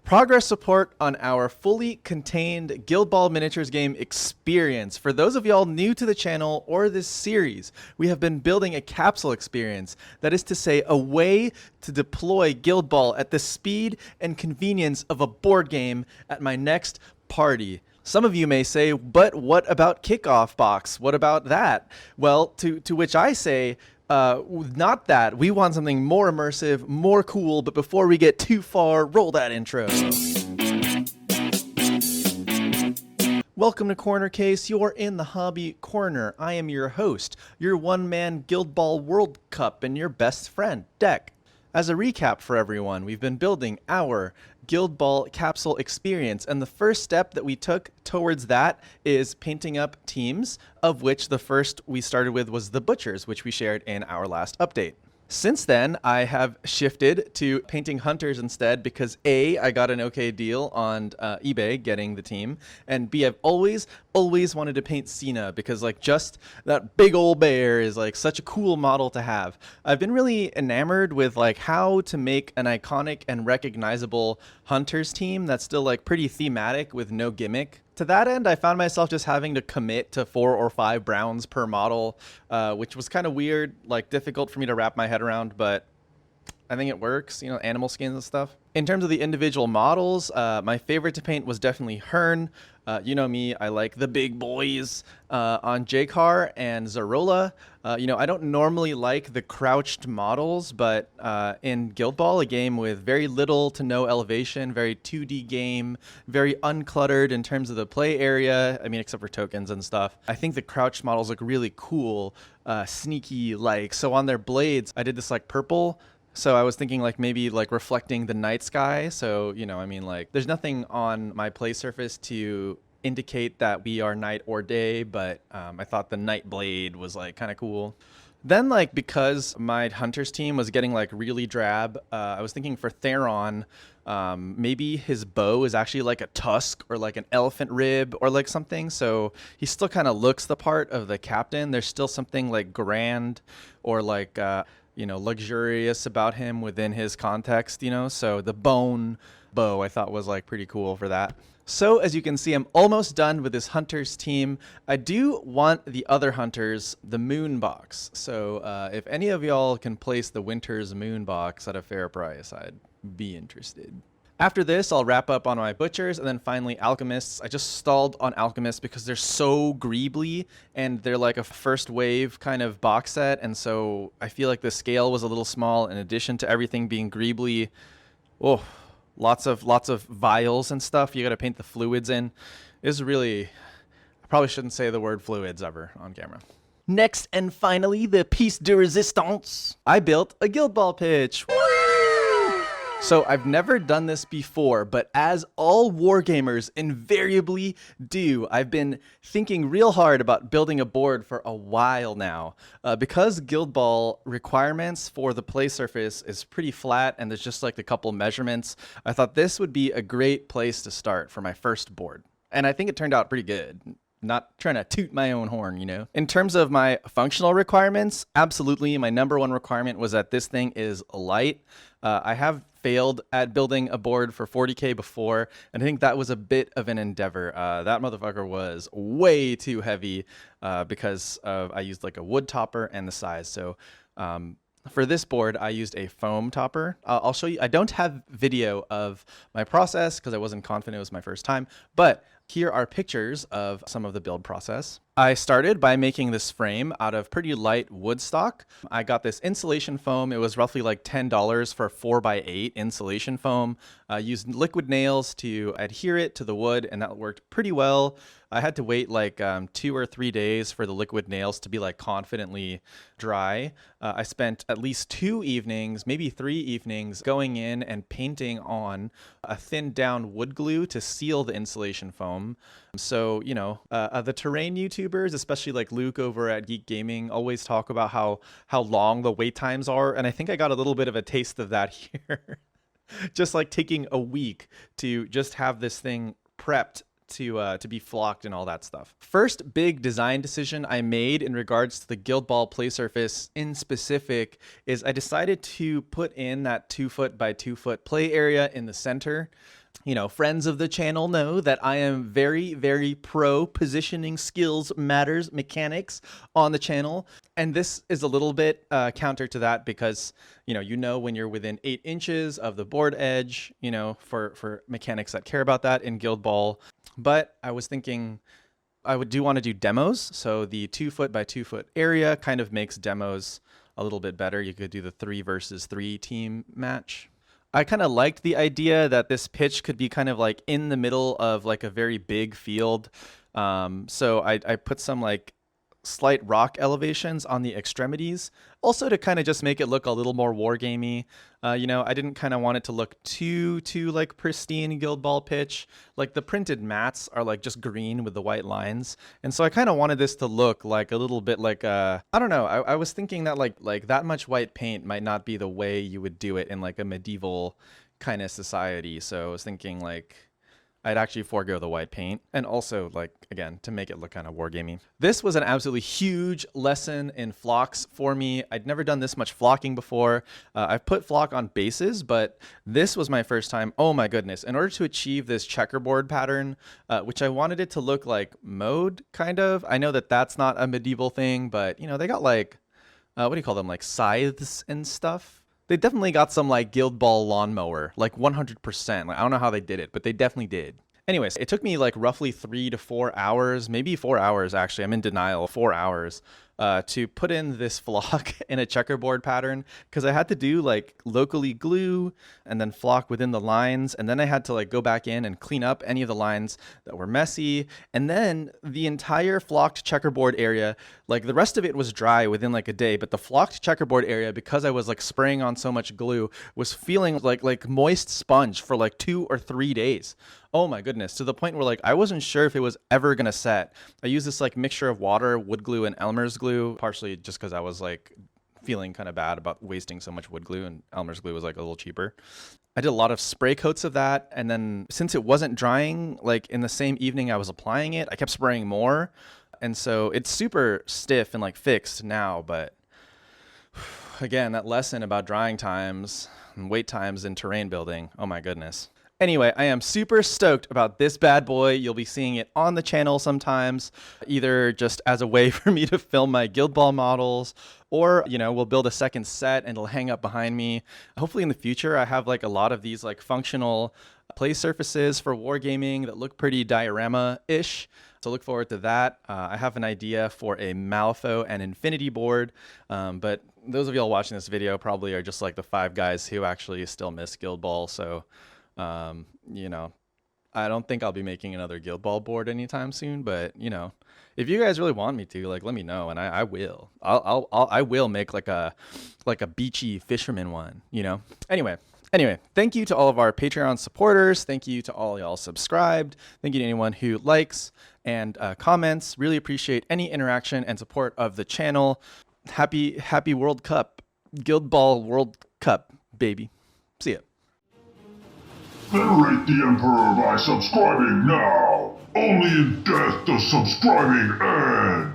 Progress support on our fully contained Guild Ball Miniatures game experience. For those of y'all new to the channel or this series, we have been building a capsule experience. That is to say, a way to deploy Guild Ball at the speed and convenience of a board game at my next party. Some of you may say, but what about Kickoff Box? What about that? Well, to which I say, not that. We want something more immersive, more cool, but before we get too far, roll that intro. Welcome to Corner Case. You're in the hobby corner. I am your host, your one-man Guild Ball World Cup, and your best friend, Deck. As a recap for everyone, we've been building our Guild Ball capsule experience, and the first step that we took towards that is painting up teams, of which the first we started with was the Butchers, which we shared in our last update. Since then, I have shifted to painting hunters instead because A, I got an okay deal on eBay getting the team, and B, I've always wanted to paint Cena because like just that big old bear is like such a cool model to have. I've been really enamored with like how to make an iconic and recognizable hunters team that's still like pretty thematic with no gimmick. To that end, I found myself just having to commit to 4 or 5 browns per model, which was kind of weird, like difficult for me to wrap my head around, but I think it works, you know, animal skins and stuff. In terms of the individual models, my favorite to paint was definitely Hearn. You know me, I like the big boys on J-Car and Zarola. You know, I don't normally like the crouched models, but in Guild Ball, a game with very little to no elevation, very 2D game, very uncluttered in terms of the play area, I mean, except for tokens and stuff. I think the crouched models look really cool, sneaky-like. So on their blades, I did this like purple. So I was thinking like maybe like reflecting the night sky. So, you know, I mean like there's nothing on my play surface to indicate that we are night or day, but I thought the night blade was like kind of cool. Then like because my hunters team was getting like really drab, I was thinking for Theron, maybe his bow is actually like a tusk or like an elephant rib or like something. So he still kind of looks the part of the captain. There's still something like grand or like, you know, luxurious about him within his context, you know? So the bone bow I thought was like pretty cool for that. So as you can see, I'm almost done with this hunters team. I do want the other hunters, the moon box. So if any of y'all can place the winter's moon box at a fair price, I'd be interested. After this, I'll wrap up on my butchers and then finally alchemists. I just stalled on alchemists because they're so greebly and they're like a first wave kind of box set. And so I feel like the scale was a little small in addition to everything being greebly. Oh, lots of vials and stuff. You got to paint the fluids in. It's really, I probably shouldn't say the word fluids ever on camera. Next and finally, the piece de resistance. I built a Guild Ball pitch. So I've never done this before, but as all wargamers invariably do, I've been thinking real hard about building a board for a while now. Because Guild Ball requirements for the play surface is pretty flat and there's just like a couple measurements, I thought this would be a great place to start for my first board. And I think it turned out pretty good. Not trying to toot my own horn, you know. In terms of my functional requirements, absolutely. My number one requirement was that this thing is light. I have failed at building a board for 40K before, and I think that was a bit of an endeavor. That motherfucker was way too heavy because I used like a wood topper and the size. So for this board, I used a foam topper. I'll show you. I don't have video of my process because I wasn't confident it was my first time, but here are pictures of some of the build process. I started by making this frame out of pretty light wood stock. I got this insulation foam. It was roughly like $10 for 4x8 insulation foam. I used liquid nails to adhere it to the wood, and that worked pretty well. I had to wait like 2 or 3 days for the liquid nails to be like confidently dry. I spent at least 2 evenings, maybe 3 evenings, going in and painting on a thinned down wood glue to seal the insulation foam. So, you know, the terrain YouTubers, especially like Luke over at Geek Gaming, always talk about how long the wait times are. And I think I got a little bit of a taste of that here. Just like taking a week to just have this thing prepped to be flocked and all that stuff. First big design decision I made in regards to the Guild Ball play surface in specific is I decided to put in that 2 foot by 2 foot play area in the center. Friends of the channel know that I am very, very pro positioning skills matters mechanics on the channel. And this is a little bit counter to that because, when you're within 8 inches of the board edge, for mechanics that care about that in Guild Ball. But I was thinking I do want to do demos. So the 2 foot by 2 foot area kind of makes demos a little bit better. You could do the 3 versus 3 team match. I kind of liked the idea that this pitch could be kind of like in the middle of like a very big field. So I put some like slight rock elevations on the extremities, also to kind of just make it look a little more wargamey. I didn't kind of want it to look too like pristine Guild Ball pitch. Like the printed mats are like just green with the white lines, and so I kind of wanted this to look like a little bit like I don't know. I was thinking that like that much white paint might not be the way you would do it in like a medieval kind of society. So I was thinking like I'd actually forego the white paint, and also, like, again, to make it look kind of wargamey. This was an absolutely huge lesson in flocks for me. I'd never done this much flocking before. I've put flock on bases, but this was my first time. Oh my goodness. In order to achieve this checkerboard pattern, which I wanted it to look like mode, kind of. I know that that's not a medieval thing, but, they got like, what do you call them? Like scythes and stuff. They definitely got some like Guild Ball lawnmower, like 100%. Like, I don't know how they did it, but they definitely did. Anyways, it took me like roughly 3 to 4 hours, maybe 4 hours actually. I'm in denial, 4 hours. To put in this flock in a checkerboard pattern, because I had to do like locally glue and then flock within the lines, and then I had to like go back in and clean up any of the lines that were messy, and then the entire flocked checkerboard area, like the rest of it was dry within like a day, but the flocked checkerboard area, because I was like spraying on so much glue, was feeling like moist sponge for like 2 or 3 days. Oh my goodness, to the point where like I wasn't sure if it was ever gonna set. I used this like mixture of water, wood glue, and Elmer's glue, partially just because I was like feeling kind of bad about wasting so much wood glue, and Elmer's glue was like a little cheaper. I did a lot of spray coats of that, and then since it wasn't drying like in the same evening I was applying it, I kept spraying more, and so it's super stiff and like fixed now. But again, that lesson about drying times and wait times in terrain building, oh my goodness. Anyway, I am super stoked about this bad boy. You'll be seeing it on the channel sometimes, either just as a way for me to film my Guild Ball models, or, we'll build a second set and it'll hang up behind me. Hopefully in the future, I have like a lot of these like functional play surfaces for wargaming that look pretty diorama-ish. So look forward to that. I have an idea for a Malifaux and Infinity board, but those of y'all watching this video probably are just like the 5 guys who actually still miss Guild Ball. So I don't think I'll be making another Guild Ball board anytime soon, but if you guys really want me to, like, let me know, and I will. I will make like a beachy fisherman one, Anyway, thank you to all of our Patreon supporters. Thank you to all y'all subscribed. Thank you to anyone who likes and comments. Really appreciate any interaction and support of the channel. Happy World Cup, Guild Ball World Cup, baby. See ya. Venerate the Emperor by subscribing now! Only in death does subscribing end!